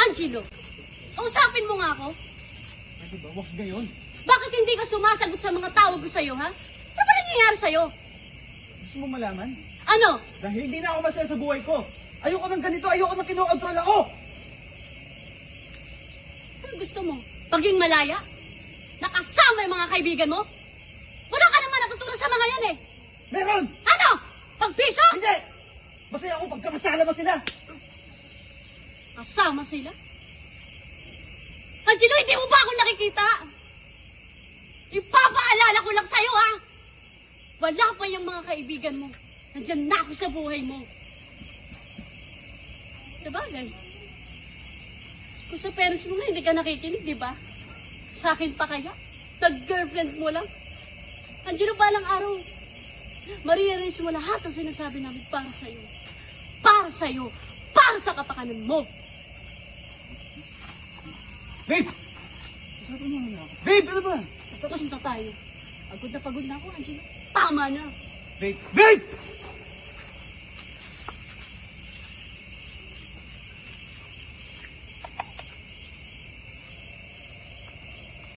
Angelo, usapin mo nga ako. Pwede ba? Huwag ngayon. Bakit hindi ka sumasagot sa mga tawag ko sa'yo, ha? Ano ba nangyayari sa'yo? Gusto mo malaman? Ano? Dahil hindi na ako masaya sa buhay ko. Ayoko ng ganito, ayoko ng kinokontrol ako. Ano gusto mo? Paging malaya? Nakasama yung mga kaibigan mo? Wala ka naman natutunan sa mga yan eh. Meron! Ano? Pagpiso? Hindi! Masaya ako pagka masama sila. Kasama sila? Angelo, hindi mo ba ako nakikita? Ipapaalala ko lang sa'yo, ha? Wala pa yung mga kaibigan mo. Nandiyan na ako sa buhay mo. Sabagay. Kung sa parents mo nga, hindi ka nakikinig, di ba? Sa akin pa kaya? Nag-girlfriend mo lang? Angelo, balang araw, marirealize mo lahat ang sinasabi namin para sa'yo. Para sa'yo. Para sa kapakanan mo. Babe! Sabi mo na ako. Babe, ano ba? Tapos na tayo. Pagod na ako, Angelo. Tama na. Babe! Babe!